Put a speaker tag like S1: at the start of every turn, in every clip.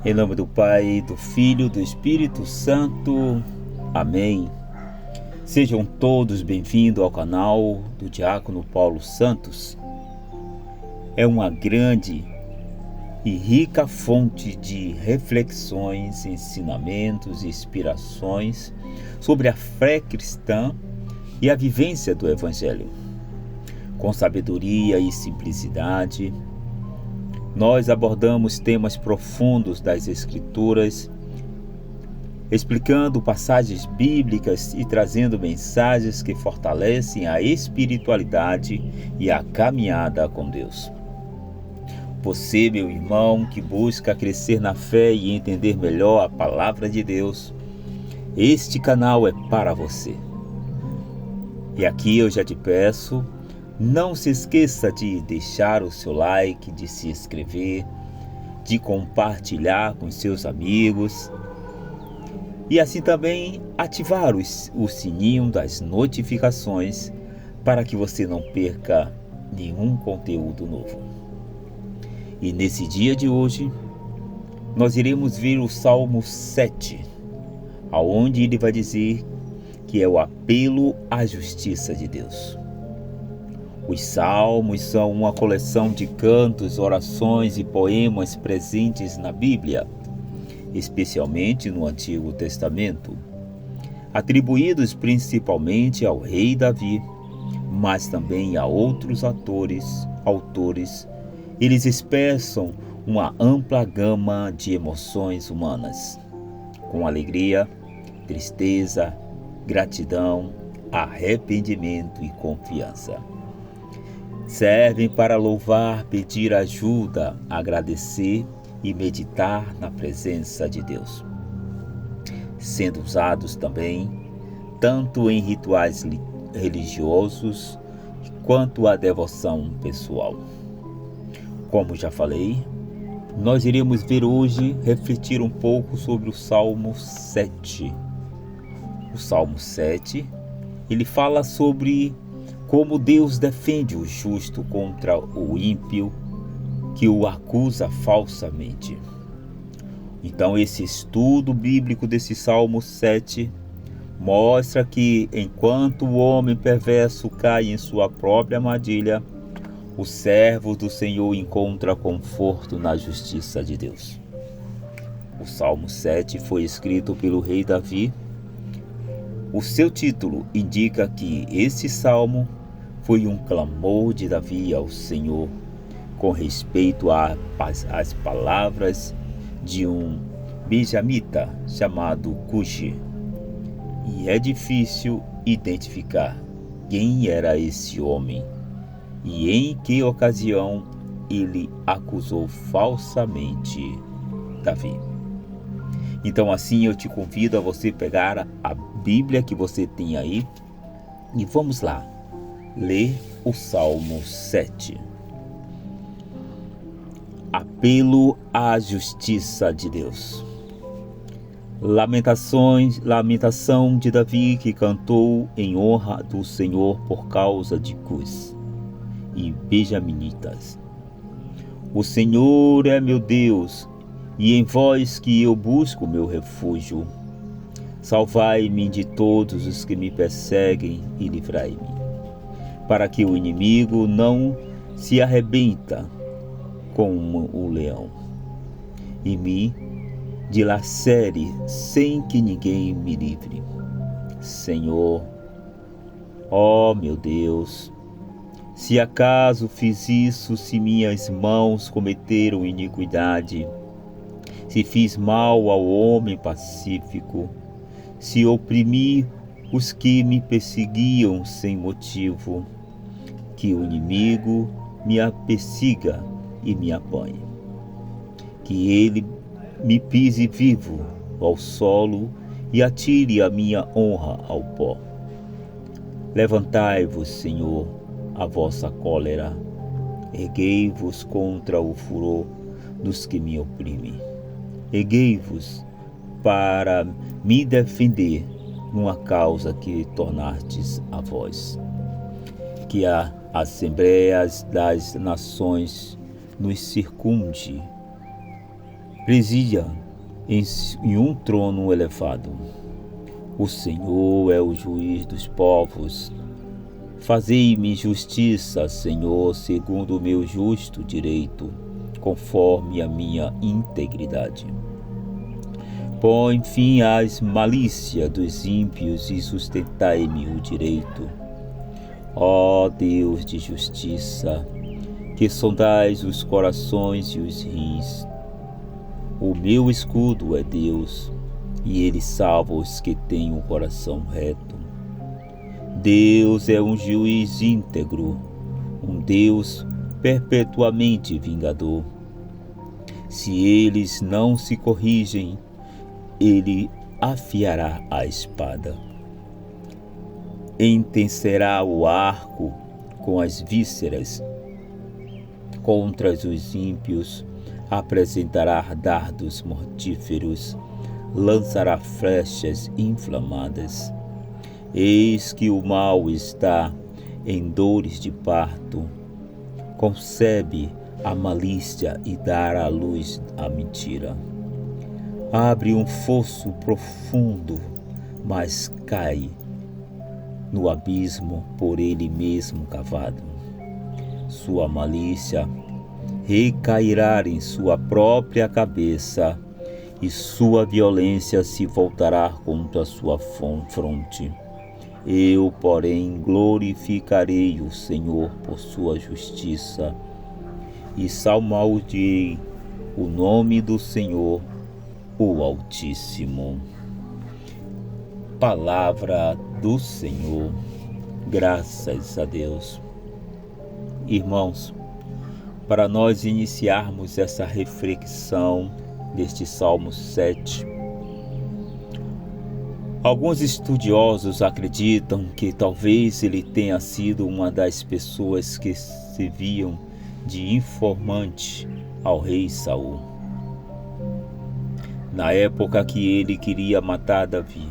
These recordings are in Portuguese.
S1: Em nome do Pai, do Filho, do Espírito Santo. Amém. Sejam todos bem-vindos ao canal do Diácono Paulo Santos. É uma grande e rica fonte de reflexões, ensinamentos e inspirações sobre a fé cristã e a vivência do Evangelho. Com sabedoria e simplicidade, nós abordamos temas profundos das Escrituras, explicando passagens bíblicas e trazendo mensagens que fortalecem a espiritualidade e a caminhada com Deus. Você, meu irmão, que busca crescer na fé e entender melhor a palavra de Deus, este canal é para você. E aqui eu já te peço, não se esqueça de deixar o seu like, de se inscrever, de compartilhar com seus amigos e assim também ativar o sininho das notificações para que você não perca nenhum conteúdo novo. E nesse dia de hoje, nós iremos ver o Salmo 7, aonde ele vai dizer que é o apelo à justiça de Deus. Os salmos são uma coleção de cantos, orações e poemas presentes na Bíblia, especialmente no Antigo Testamento, atribuídos principalmente ao rei Davi, mas também a outros autores. Eles expressam uma ampla gama de emoções humanas, com alegria, tristeza, gratidão, arrependimento e confiança. Servem para louvar, pedir ajuda, agradecer e meditar na presença de Deus, sendo usados também tanto em rituais religiosos quanto a devoção pessoal. Como já falei, nós iremos ver hoje, refletir um pouco sobre o Salmo 7. O Salmo 7, ele fala sobre como Deus defende o justo contra o ímpio que o acusa falsamente. Então, esse estudo bíblico desse Salmo 7 mostra que enquanto o homem perverso cai em sua própria armadilha, o servo do Senhor encontra conforto na justiça de Deus. O Salmo 7 foi escrito pelo rei Davi. O seu título indica que esse salmo foi um clamor de Davi ao Senhor com respeito às palavras de um benjamita chamado Cushi. E é difícil identificar quem era esse homem e em que ocasião ele acusou falsamente Davi. Então assim eu te convido a você pegar a Bíblia que você tem aí e vamos lá, ler o Salmo 7. Apelo à justiça de Deus. Lamentação de Davi que cantou em honra do Senhor por causa de Cus e benjaminitas. O Senhor é meu Deus, e em vós que eu busco meu refúgio. Salvai-me de todos os que me perseguem e livrai-me, para que o inimigo não se arrebenta como o leão, e me dilacere sem que ninguém me livre. Senhor, ó meu Deus, se acaso fiz isso, se minhas mãos cometeram iniquidade, se fiz mal ao homem pacífico, se oprimi os que me perseguiam sem motivo, que o inimigo me persiga e me apanhe, que ele me pise vivo ao solo e atire a minha honra ao pó. Levantai-vos, Senhor, a vossa cólera, erguei-vos contra o furor dos que me oprimem. Erguei-vos para me defender numa causa que tornastes a vós. Que a Assembleia das Nações nos circunde Presida em um trono elevado. O Senhor é o juiz dos povos. Fazei-me justiça, Senhor, segundo o meu justo direito, conforme a minha integridade. Põe fim às malícias dos ímpios e sustentai-me o direito. Ó Deus de justiça, que sondais os corações e os rins, o meu escudo é Deus, e ele salva os que têm um coração reto. Deus é um juiz íntegro, um Deus perpetuamente vingador. Se eles não se corrigem, ele afiará a espada. Entencerá o arco com as vísceras. Contra os ímpios apresentará dardos mortíferos, lançará flechas inflamadas. Eis que o mal está em dores de parto, concebe a malícia e dá à luz a mentira. Abre um fosso profundo, mas cai no abismo por ele mesmo cavado. Sua malícia recairá em sua própria cabeça, e sua violência se voltará contra sua fronte. Eu, porém, glorificarei o Senhor por sua justiça, e salmodiei o nome do Senhor, o Altíssimo. Palavra do Senhor, graças a Deus. Irmãos, para nós iniciarmos essa reflexão deste Salmo 7, alguns estudiosos acreditam que talvez ele tenha sido uma das pessoas que serviam de informante ao rei Saul, na época que ele queria matar Davi.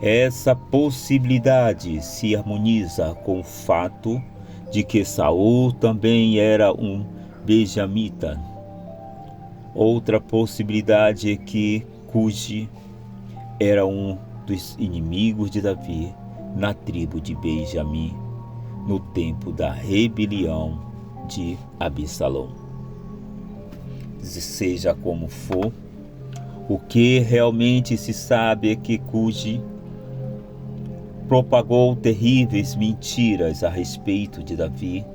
S1: Essa possibilidade se harmoniza com o fato de que Saul também era um benjamita. Outra possibilidade é que Cuji era um dos inimigos de Davi na tribo de Benjamim, no tempo da rebelião de Absalão. Seja como for, o que realmente se sabe é que Cuji propagou terríveis mentiras a respeito de Davi,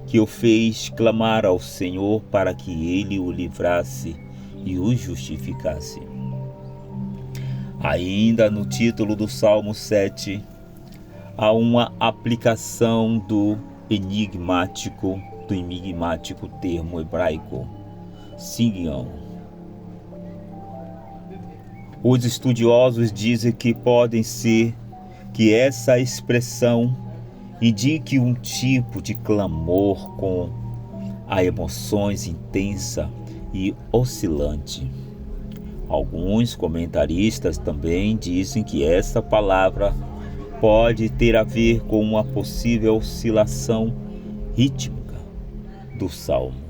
S1: que o fez clamar ao Senhor para que ele o livrasse e o justificasse. Ainda no título do Salmo 7, há uma aplicação do enigmático termo hebraico, Sigion. Os estudiosos dizem que pode ser que essa expressão indique um tipo de clamor com a emoções intensa e oscilante. Alguns comentaristas também dizem que essa palavra pode ter a ver com uma possível oscilação rítmica do salmo.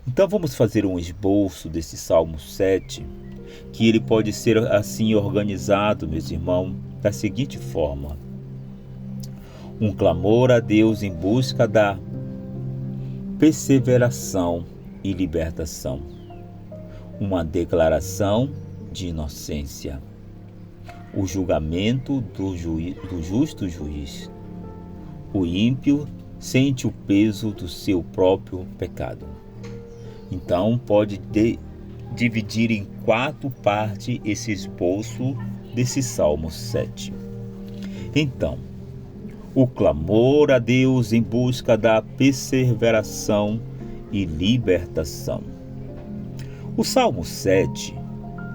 S1: Então vamos fazer um esboço desse Salmo 7, que ele pode ser assim organizado, meus irmãos, da seguinte forma: um clamor a Deus em busca da perseveração e libertação, uma declaração de inocência, o julgamento do justo juiz. O ímpio sente o peso do seu próprio pecado. Então pode dividir em 4 partes esse esboço desse Salmo 7. Então, o clamor a Deus em busca da perseveração e libertação. O Salmo 7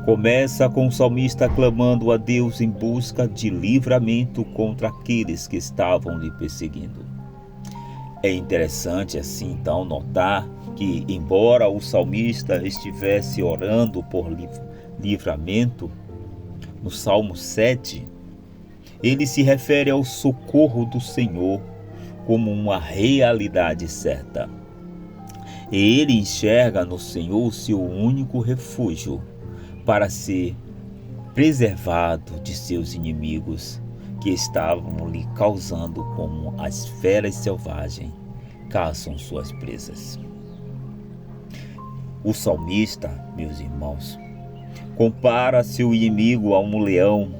S1: começa com o salmista clamando a Deus em busca de livramento contra aqueles que estavam lhe perseguindo. É interessante assim então notar que, embora o salmista estivesse orando por livramento, no Salmo 7, ele se refere ao socorro do Senhor como uma realidade certa. Ele enxerga no Senhor o seu único refúgio para ser preservado de seus inimigos que estavam lhe causando como as feras selvagens caçam suas presas. O salmista, meus irmãos, compara seu inimigo a um leão.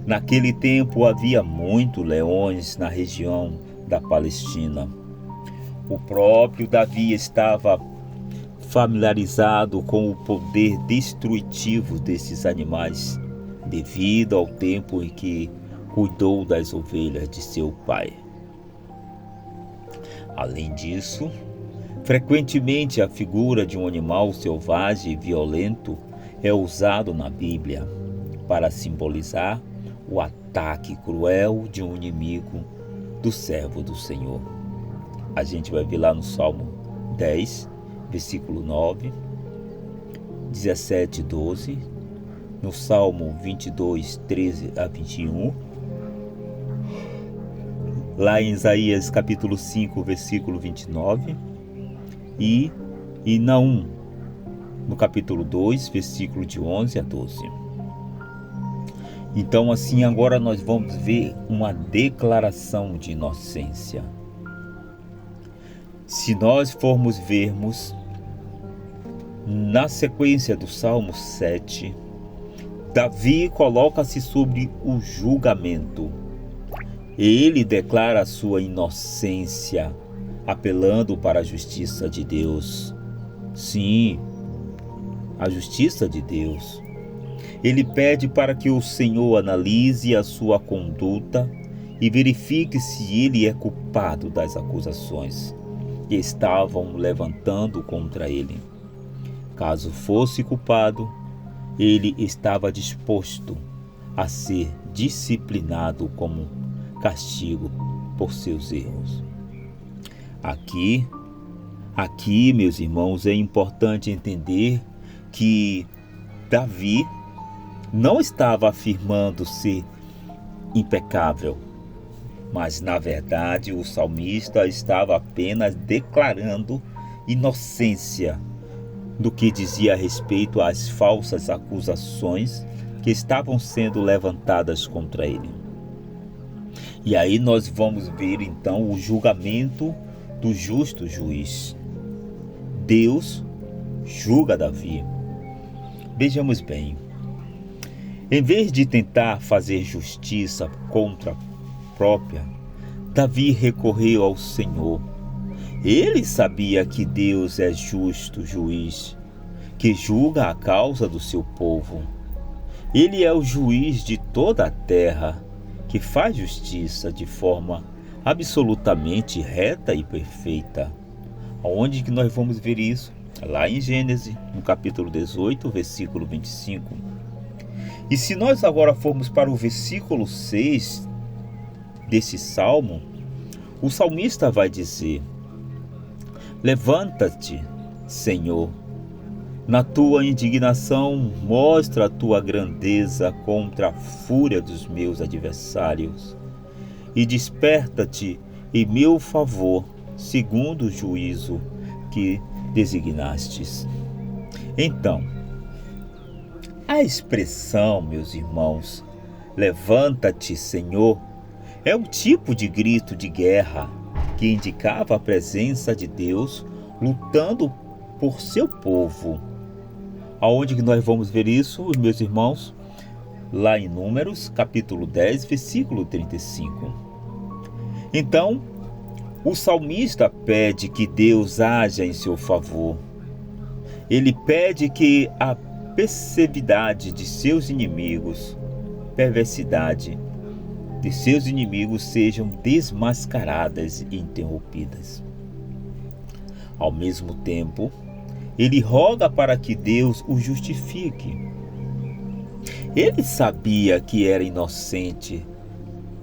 S1: Naquele tempo havia muitos leões na região da Palestina. O próprio Davi estava familiarizado com o poder destrutivo desses animais, devido ao tempo em que cuidou das ovelhas de seu pai. Além disso, frequentemente a figura de um animal selvagem e violento é usado na Bíblia para simbolizar o ataque cruel de um inimigo do servo do Senhor. A gente vai ver lá no Salmo 10, versículo 9, 17, 12, no Salmo 22, 13 a 21, lá em Isaías capítulo 5, versículo 29, e em Naum, no capítulo 2, versículo de 11 a 12. Então, assim, agora nós vamos ver uma declaração de inocência. Se nós formos vermos na sequência do Salmo 7, Davi coloca-se sobre o julgamento. Ele declara a sua inocência, apelando para a justiça de Deus. Sim, a justiça de Deus. Ele pede para que o Senhor analise a sua conduta e verifique se ele é culpado das acusações que estavam levantando contra ele. Caso fosse culpado, ele estava disposto a ser disciplinado como castigo por seus erros. Aqui, meus irmãos, é importante entender que Davi não estava afirmando ser impecável, mas na verdade o salmista estava apenas declarando inocência do que dizia a respeito às falsas acusações que estavam sendo levantadas contra ele. E aí nós vamos ver então o julgamento do justo juiz. Deus julga Davi. Vejamos bem. Em vez de tentar fazer justiça contra a própria, Davi recorreu ao Senhor. Ele sabia que Deus é justo juiz, que julga a causa do seu povo. Ele é o juiz de toda a terra, que faz justiça de forma absolutamente reta e perfeita. Aonde que nós vamos ver isso? Lá em Gênesis, no capítulo 18, versículo 25. E se nós agora formos para o versículo 6 desse salmo, o salmista vai dizer: levanta-te, Senhor, na tua indignação mostra a tua grandeza contra a fúria dos meus adversários, e desperta-te em meu favor, segundo o juízo que designastes. Então, a expressão, meus irmãos, levanta-te, Senhor, é um tipo de grito de guerra que indicava a presença de Deus lutando por seu povo. Aonde que nós vamos ver isso, meus irmãos? Lá em Números, capítulo 10, versículo 35. Então, o salmista pede que Deus haja em seu favor. Ele pede que a perversidade de seus inimigos, sejam desmascaradas e interrompidas. Ao mesmo tempo, ele roga para que Deus o justifique. Ele sabia que era inocente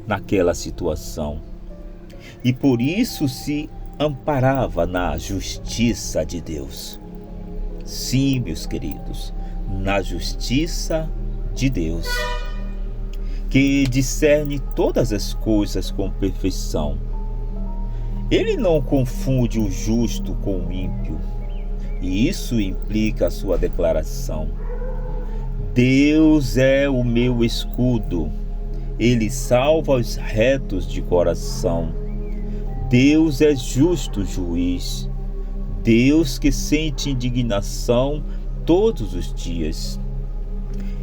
S1: naquela situação e por isso se amparava na justiça de Deus. Sim, meus queridos, na justiça de Deus, que discerne todas as coisas com perfeição. Ele não confunde o justo com o ímpio, e isso implica a sua declaração: Deus é o meu escudo, Ele salva os retos de coração. Deus é justo juiz, Deus que sente indignação todos os dias.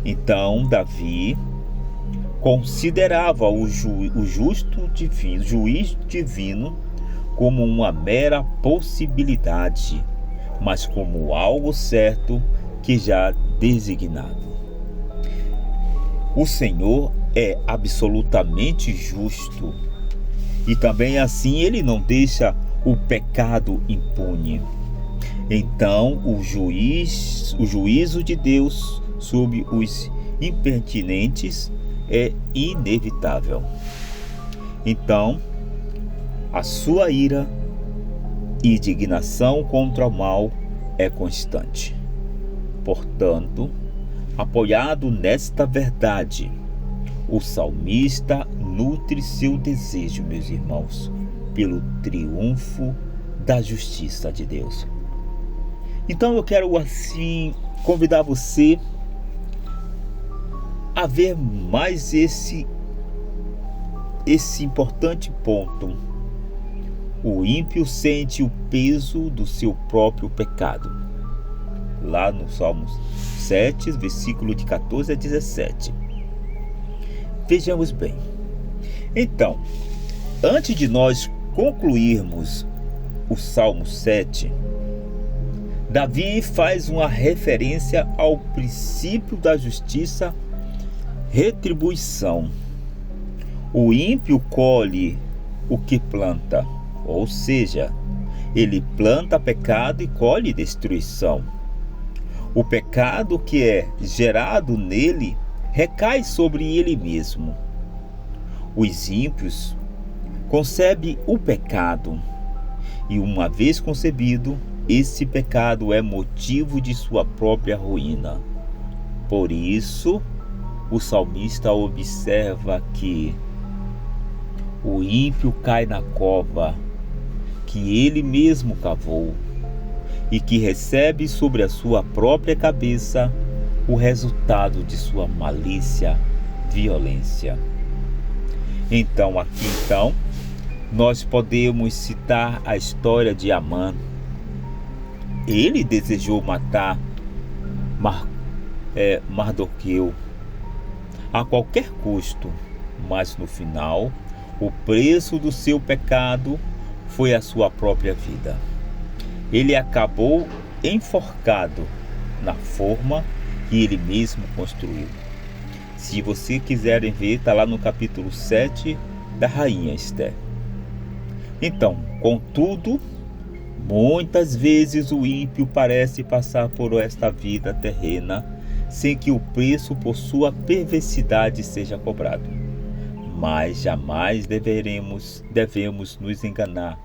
S1: Então Davi considerava o justo divino, juiz divino como uma mera possibilidade, mas como algo certo que já designado. O Senhor é absolutamente justo e também assim ele não deixa o pecado impune. Então o juízo de Deus sobre os impertinentes é inevitável. Então a sua ira e indignação contra o mal é constante. Portanto, apoiado nesta verdade, o salmista nutre seu desejo, meus irmãos, pelo triunfo da justiça de Deus. Então eu quero assim convidar você a ver mais esse importante ponto. O ímpio sente o peso do seu próprio pecado. Lá no Salmos 7, versículo de 14 a 17. Vejamos bem. Então, antes de nós concluirmos o Salmo 7, Davi faz uma referência ao princípio da justiça, retribuição. O ímpio colhe o que planta, ou seja, ele planta pecado e colhe destruição. O pecado que é gerado nele recai sobre ele mesmo. Os ímpios concebem o pecado e, uma vez concebido, esse pecado é motivo de sua própria ruína. Por isso, o salmista observa que o ímpio cai na cova que ele mesmo cavou e que recebe sobre a sua própria cabeça o resultado de sua malícia, violência. Então, nós podemos citar a história de Amã. Ele desejou matar Mardoqueu a qualquer custo, mas no final, o preço do seu pecado foi a sua própria vida. Ele acabou enforcado na forma que ele mesmo construiu. Se você quiserem ver, está lá no capítulo 7 da Rainha Esther. Então, contudo, muitas vezes o ímpio parece passar por esta vida terrena sem que o preço por sua perversidade seja cobrado. Mas jamais devemos nos enganar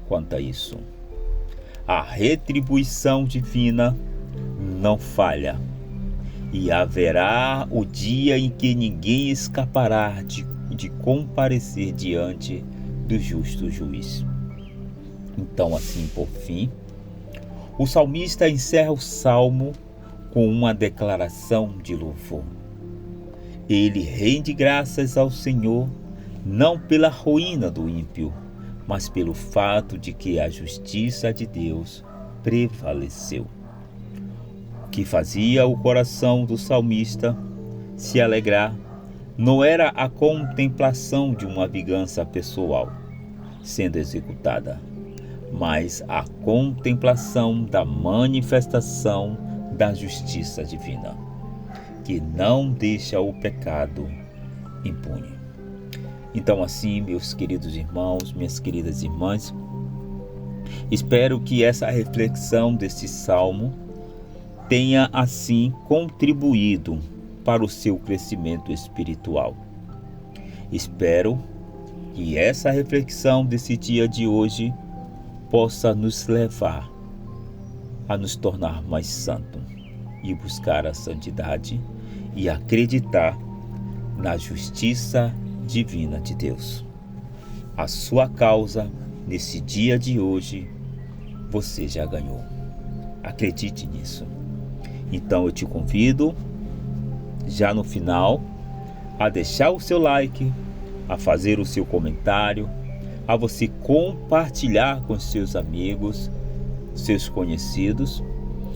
S1: quanto a isso. A retribuição divina não falha, e haverá o dia em que ninguém escapará de comparecer diante do justo juiz. Então, assim, por fim, o salmista encerra o salmo com uma declaração de louvor. Ele rende graças ao Senhor, não pela ruína do ímpio, mas pelo fato de que a justiça de Deus prevaleceu. O que fazia o coração do salmista se alegrar não era a contemplação de uma vingança pessoal sendo executada, mas a contemplação da manifestação da justiça divina, que não deixa o pecado impune. Então, assim, meus queridos irmãos, minhas queridas irmãs, espero que essa reflexão deste salmo tenha, assim, contribuído para o seu crescimento espiritual. Espero que essa reflexão desse dia de hoje possa nos levar a nos tornar mais santos e buscar a santidade e acreditar na justiça divina de Deus. A sua causa nesse dia de hoje, você já ganhou. Acredite nisso. Então eu te convido, já no final, a deixar o seu like, a fazer o seu comentário, a você compartilhar com seus amigos, seus conhecidos.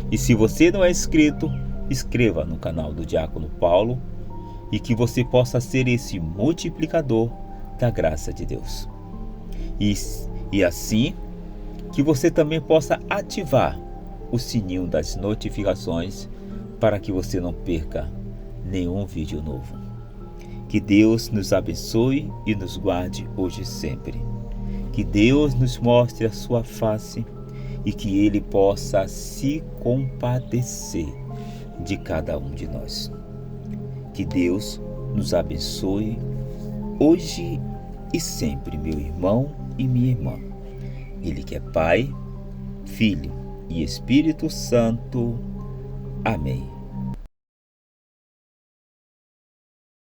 S1: E se você não é inscrito, inscreva no canal do Diácono Paulo e que você possa ser esse multiplicador da graça de Deus. E assim, que você também possa ativar o sininho das notificações para que você não perca nenhum vídeo novo. Que Deus nos abençoe e nos guarde hoje e sempre. Que Deus nos mostre a sua face e que Ele possa se compadecer de cada um de nós. Que Deus nos abençoe hoje e sempre, meu irmão e minha irmã. Ele que é Pai, Filho e Espírito Santo. Amém.